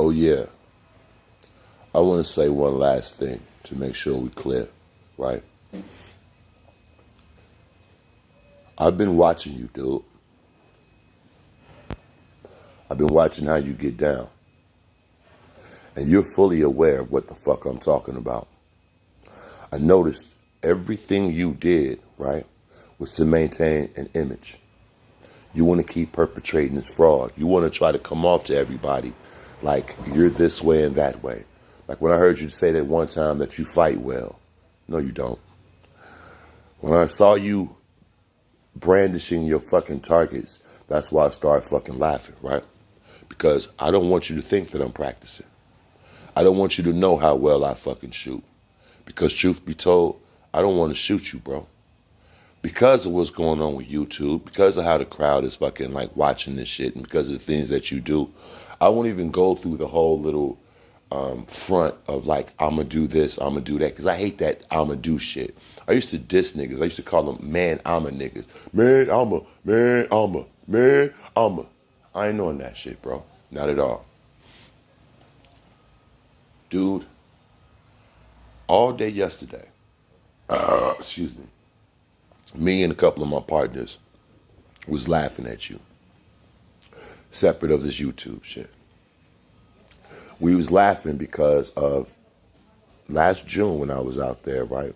Oh yeah, I want to say one last thing to make sure we clear, right? I've been watching you, dude. I've been watching how you get down. And you're fully aware of what the fuck I'm talking about. I noticed everything you did, right, was to maintain an image. You want to keep perpetrating this fraud. You want to try to come off to everybody like you're this way and that way. Like when I heard you say that one time that you fight well. No, you don't. When I saw you brandishing your fucking targets, that's why I started fucking laughing, right? Because I don't want you to think that I'm practicing. I don't want you to know how well I fucking shoot. Because truth be told, I don't want to shoot you, bro. Because of what's going on with YouTube, because of how the crowd is fucking like watching this shit, and because of the things that you do, I won't even go through the whole little front of like, I'ma do this, I'ma do that, because I hate that I'ma do shit. I used to diss niggas. I used to call them man, I'ma niggas. Man, I'ma. I ain't on that shit, bro. Not at all. Dude, all day yesterday, excuse me and a couple of my partners was laughing at you, separate of this YouTube shit. We was laughing because of last June when I was out there, right?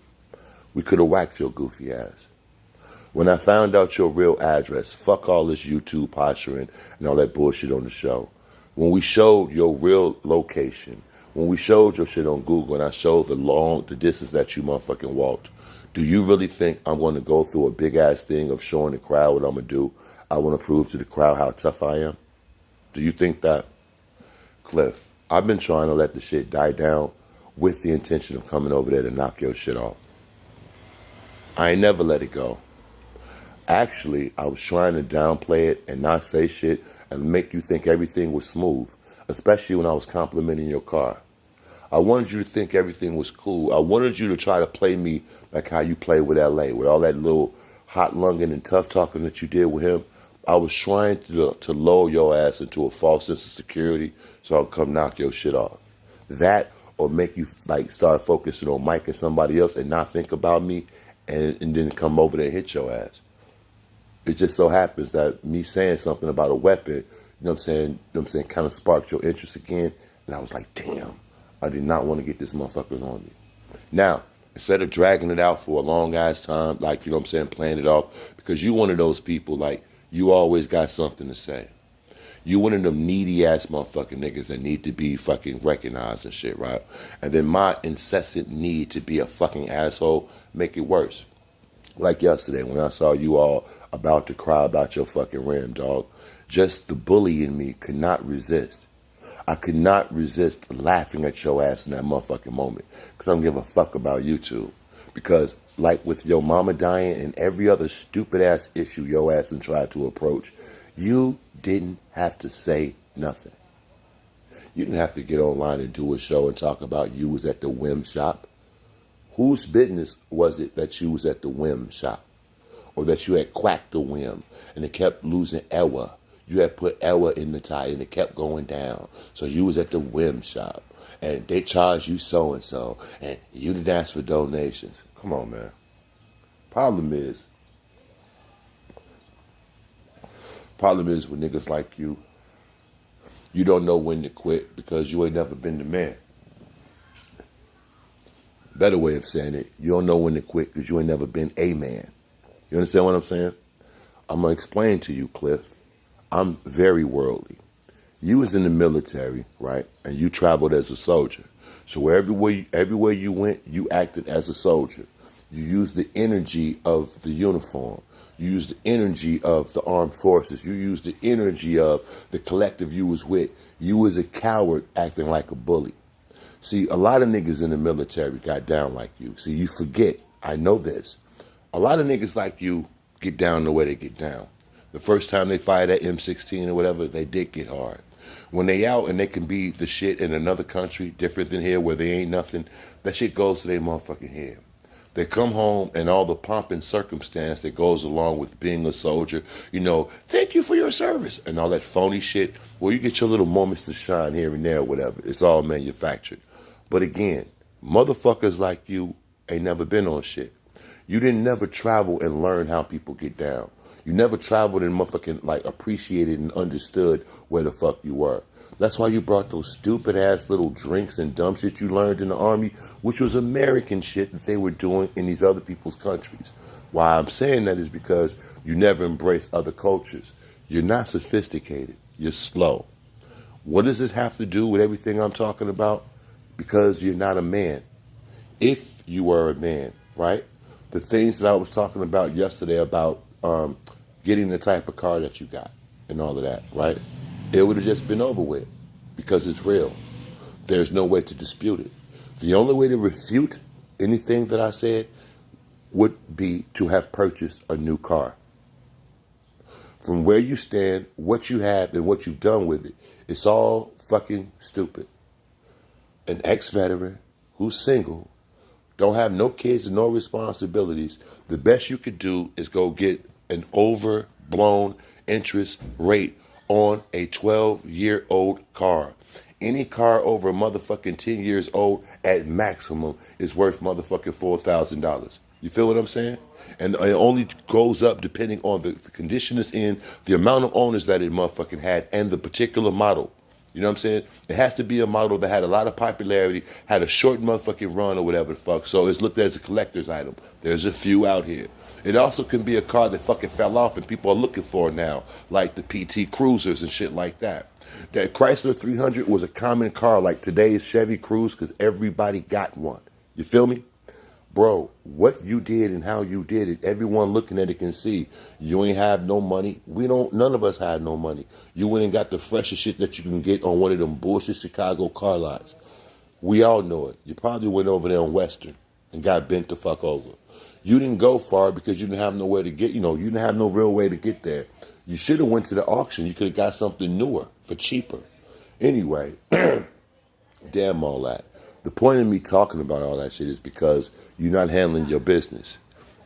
We could have whacked your goofy ass. When I found out your real address, fuck all this YouTube posturing and all that bullshit on the show. When we showed your real location, when we showed your shit on Google and I showed the distance that you motherfucking walked, do you really think I'm going to go through a big ass thing of showing the crowd what I'm going to do? I want to prove to the crowd how tough I am? Do you think that? Cliff, I've been trying to let the shit die down with the intention of coming over there to knock your shit off. I ain't never let it go. Actually, I was trying to downplay it and not say shit and make you think everything was smooth, especially when I was complimenting your car. I wanted you to think everything was cool. I wanted you to try to play me like how you play with LA, with all that little hot lunging and tough talking that you did with him. I was trying to lull your ass into a false sense of security so I'll come knock your shit off. That or make you like start focusing on Mike and somebody else and not think about me and then come over there and hit your ass. It just so happens that me saying something about a weapon, you know what I'm saying, kind of sparked your interest again. And I was like, damn, I did not want to get this motherfuckers on me. Now, instead of dragging it out for a long ass time, like, you know what I'm saying, playing it off, because you one of those people, like, you always got something to say. You one of them needy ass motherfucking niggas that need to be fucking recognized and shit, right? And then my incessant need to be a fucking asshole make it worse. Like yesterday when I saw you all about to cry about your fucking rim, dog. Just the bully in me could not resist. I could not resist laughing at your ass in that motherfucking moment. Because I don't give a fuck about YouTube. Because like with your mama dying and every other stupid ass issue your ass and tried to approach, you didn't have to say nothing. You didn't have to get online and do a show and talk about you was at the whim shop. Whose business was it that you was at the whim shop? Or that you had quacked the whim and it kept losing Ewa. You had put Ewa in the tire and it kept going down. So you was at the whim shop and they charged you so-and-so and you didn't ask for donations. Come on, man. Problem is with niggas like you, you don't know when to quit because you ain't never been the man. Better way of saying it, you don't know when to quit because you ain't never been a man. You understand what I'm saying? I'm going to explain to you, Cliff. I'm very worldly. You was in the military, right? And you traveled as a soldier. So everywhere you went, you acted as a soldier. You used the energy of the uniform. You used the energy of the armed forces. You used the energy of the collective you was with. You was a coward acting like a bully. See, a lot of niggas in the military got down like you. See, you forget. I know this. A lot of niggas like you get down the way they get down. The first time they fired that M16 or whatever, they did get hard. When they out and they can be the shit in another country, different than here where they ain't nothing, that shit goes to their motherfucking head. They come home and all the pomp and circumstance that goes along with being a soldier, thank you for your service and all that phony shit. Well, you get your little moments to shine here and there, whatever. It's all manufactured. But again, motherfuckers like you ain't never been on shit. You didn't never travel and learn how people get down. You never traveled and motherfucking appreciated and understood where the fuck you were. That's why you brought those stupid ass little drinks and dumb shit you learned in the army, which was American shit that they were doing in these other people's countries. Why I'm saying that is because you never embrace other cultures. You're not sophisticated. You're slow. What does this have to do with everything I'm talking about? Because you're not a man. If you were a man, right? The things that I was talking about yesterday about getting the type of car that you got and all of that, right? It would have just been over with because it's real. There's no way to dispute it. The only way to refute anything that I said would be to have purchased a new car. From where you stand, what you have, and what you've done with it, it's all fucking stupid. An ex-veteran who's single, don't have no kids and no responsibilities, the best you could do is go get an overblown interest rate on a 12-year-old car. Any car over motherfucking 10 years old at maximum is worth motherfucking $4,000. You feel what I'm saying? And it only goes up depending on the condition it's in, the amount of owners that it motherfucking had, and the particular model. You know what I'm saying? It has to be a model that had a lot of popularity, had a short motherfucking run or whatever the fuck, so it's looked at as a collector's item. There's a few out here. It also can be a car that fucking fell off and people are looking for now, like the PT Cruisers and shit like that. That Chrysler 300 was a common car like today's Chevy Cruze because everybody got one. You feel me? Bro, what you did and how you did it, everyone looking at it can see. You ain't have no money. None of us had no money. You went and got the freshest shit that you can get on one of them bullshit Chicago car lots. We all know it. You probably went over there on Western and got bent the fuck over. You didn't go far because you didn't have nowhere to get, you didn't have no real way to get there. You should have went to the auction. You could have got something newer for cheaper. Anyway, damn all that. The point of me talking about all that shit is because you're not handling your business.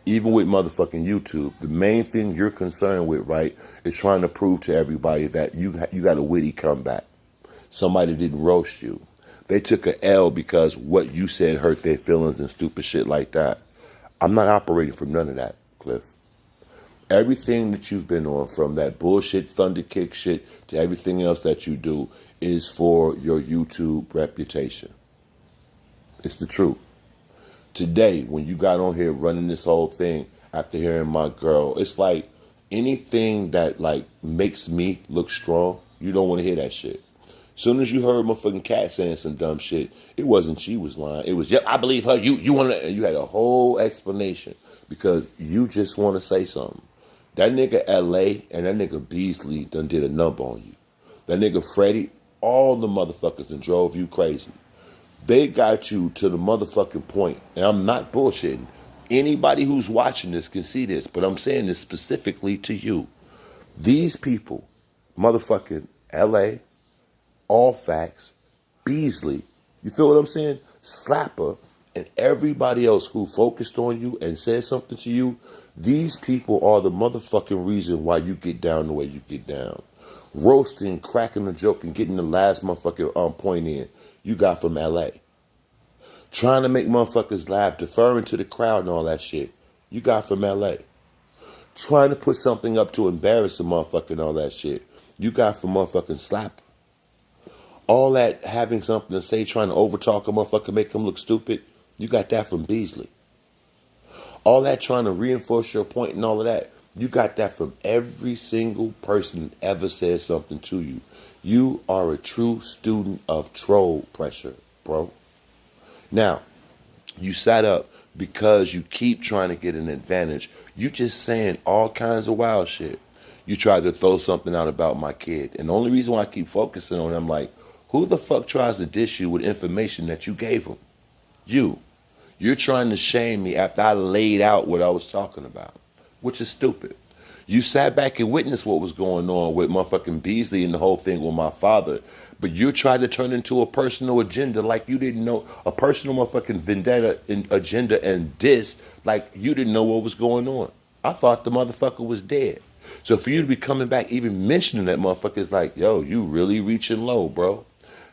Even with motherfucking YouTube, the main thing you're concerned with, right, is trying to prove to everybody that you got a witty comeback. Somebody didn't roast you. They took a L because what you said hurt their feelings and stupid shit like that. I'm not operating from none of that, Cliff. Everything that you've been on, from that bullshit thunder kick shit to everything else that you do, is for your YouTube reputation. It's the truth. Today, when you got on here running this whole thing after hearing my girl, it's like anything that makes me look strong, you don't want to hear that shit. Soon as you heard motherfucking Cat saying some dumb shit, it wasn't she was lying. It was, yep, I believe her. You want to, and you had a whole explanation because you just want to say something. That nigga LA and that nigga Beasley done did a number on you. That nigga Freddie, all the motherfuckers done drove you crazy. They got you to the motherfucking point, and I'm not bullshitting. Anybody who's watching this can see this, but I'm saying this specifically to you. These people, motherfucking LA, All Facts, Beasley, you feel what I'm saying? Slapper, and everybody else who focused on you and said something to you, these people are the motherfucking reason why you get down the way you get down. Roasting, cracking a joke, and getting the last motherfucking point in, you got from LA. Trying to make motherfuckers laugh, deferring to the crowd and all that shit, you got from LA. Trying to put something up to embarrass a motherfucker and all that shit, you got from motherfucking Slapper. All that having something to say, trying to overtalk a motherfucker, make him look stupid, you got that from Beasley. All that trying to reinforce your point and all of that, you got that from every single person that ever said something to you. You are a true student of troll pressure, bro. Now, you sat up because you keep trying to get an advantage. You just saying all kinds of wild shit. You tried to throw something out about my kid. And the only reason why I keep focusing on it, I'm like, who the fuck tries to dish you with information that you gave them? You. You're trying to shame me after I laid out what I was talking about, which is stupid. You sat back and witnessed what was going on with motherfucking Beasley and the whole thing with my father. But you tried to turn into a personal agenda like you didn't know, a personal motherfucking vendetta agenda and diss like you didn't know what was going on. I thought the motherfucker was dead. So for you to be coming back, even mentioning that motherfucker is like, yo, you really reaching low, bro.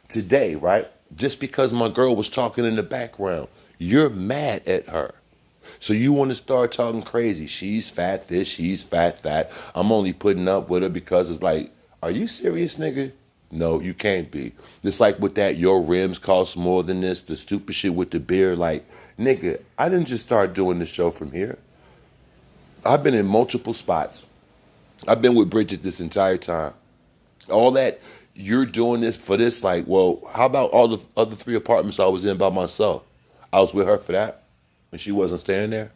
Today, right? Just because my girl was talking in the background, you're mad at her. So you want to start talking crazy. She's fat this, she's fat that. I'm only putting up with her because it's like, are you serious, nigga? No, you can't be. Just like with that, your rims cost more than this, the stupid shit with the beer. Like, nigga, I didn't just start doing the show from here. I've been in multiple spots. I've been with Bridget this entire time. All that, you're doing this for this, like, well, how about all the other 3 apartments I was in by myself? I was with her for that, and she wasn't staying there.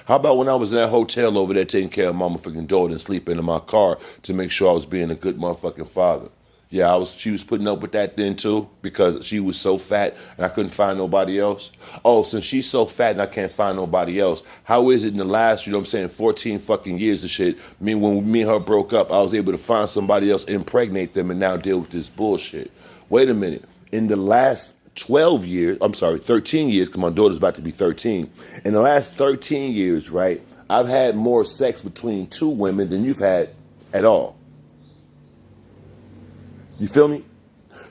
How about when I was in that hotel over there taking care of my motherfucking daughter and sleeping in my car to make sure I was being a good motherfucking father? Yeah, she was putting up with that then too because she was so fat and I couldn't find nobody else. Oh, since she's so fat and I can't find nobody else, how is it in the last, 14 fucking years of shit, when me and her broke up, I was able to find somebody else, impregnate them, and now deal with this bullshit? Wait a minute. In the last 13 years, because my daughter's about to be 13. In the last 13 years, right, I've had more sex between 2 women than you've had at all. You feel me?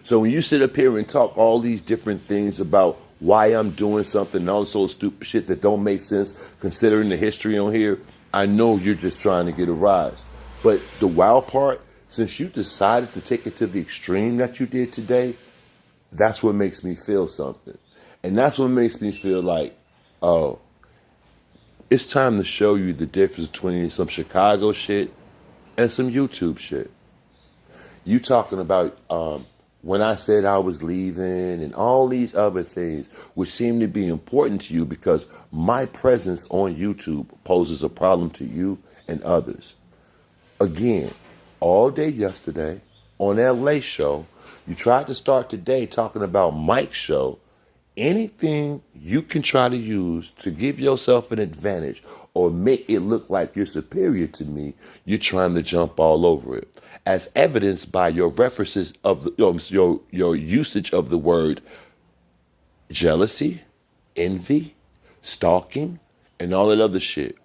So when you sit up here and talk all these different things about why I'm doing something and all this old stupid shit that don't make sense considering the history on here, I know you're just trying to get a rise. But the wild part, since you decided to take it to the extreme that you did today, that's what makes me feel something. And that's what makes me feel like, oh, it's time to show you the difference between some Chicago shit and some YouTube shit. You talking about when I said I was leaving and all these other things, which seem to be important to you because my presence on YouTube poses a problem to you and others. Again, all day yesterday on LA show, you tried to start today talking about Mike's show. Anything you can try to use to give yourself an advantage or make it look like you're superior to me, you're trying to jump all over it. As evidenced by your references of your usage of the word jealousy, envy, stalking, and all that other shit.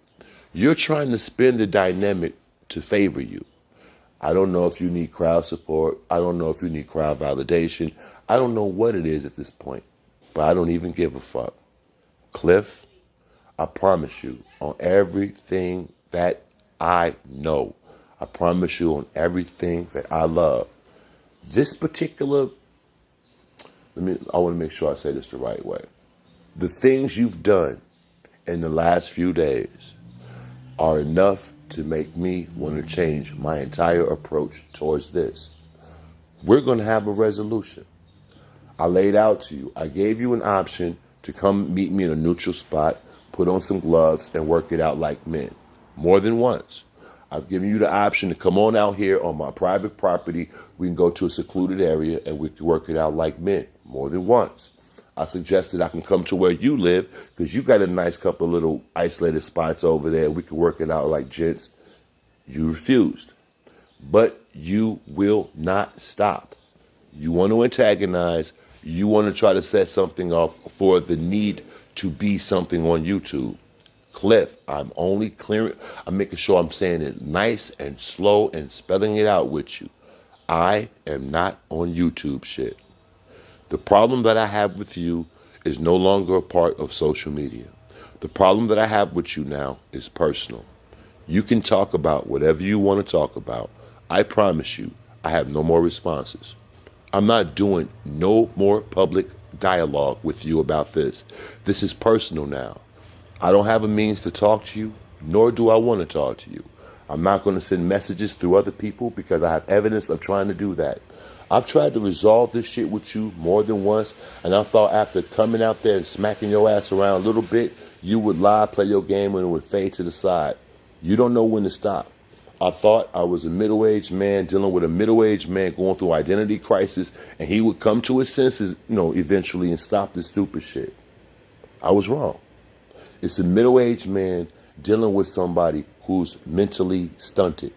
You're trying to spin the dynamic to favor you. I don't know if you need crowd support. I don't know if you need crowd validation. I don't know what it is at this point, but I don't even give a fuck. Cliff, I promise you on everything that I know, I promise you on everything that I love, this particular, I want to make sure I say this the right way. The things you've done in the last few days are enough to make me want to change my entire approach towards this. We're going to have a resolution. I laid out to you. I gave you an option to come meet me in a neutral spot, put on some gloves, and work it out like men. More than once. I've given you the option to come on out here on my private property. We can go to a secluded area and we can work it out like men. More than once. I suggested I can come to where you live because you got a nice couple little isolated spots over there. We can work it out like gents. You refused. But you will not stop. You want to antagonize. You want to try to set something off for the need to be something on YouTube. Cliff, I'm making sure I'm saying it nice and slow and spelling it out with you. I am not on YouTube shit. The problem that I have with you is no longer a part of social media. The problem that I have with you now is personal. You can talk about whatever you want to talk about. I promise you, I have no more responses. I'm not doing no more public dialogue with you about this. This is personal now. I don't have a means to talk to you, nor do I want to talk to you. I'm not going to send messages through other people because I have evidence of trying to do that. I've tried to resolve this shit with you more than once, and I thought after coming out there and smacking your ass around a little bit, you would lie, play your game, and it would fade to the side. You don't know when to stop. I thought I was a middle-aged man dealing with a middle-aged man going through identity crisis, and he would come to his senses, eventually and stop this stupid shit. I was wrong. It's a middle-aged man dealing with somebody who's mentally stunted.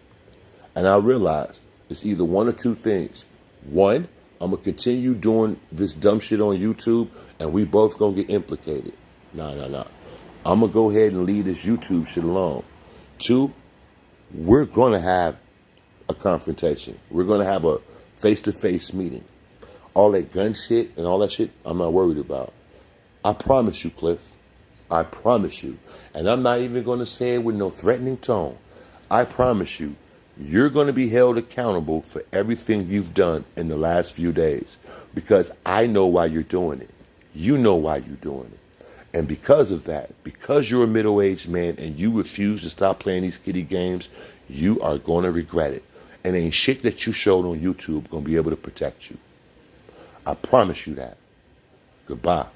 And I realize it's either one or two things. One, I'm going to continue doing this dumb shit on YouTube and we both going to get implicated. Nah. I'm going to go ahead and leave this YouTube shit alone. Two, we're going to have a confrontation. We're going to have a face-to-face meeting. All that gun shit and all that shit, I'm not worried about. I promise you, Cliff. I promise you. And I'm not even going to say it with no threatening tone. I promise you, you're going to be held accountable for everything you've done in the last few days. Because I know why you're doing it. You know why you're doing it. And because of that, because you're a middle-aged man and you refuse to stop playing these kiddie games, you are going to regret it. And ain't shit that you showed on YouTube going to be able to protect you. I promise you that. Goodbye.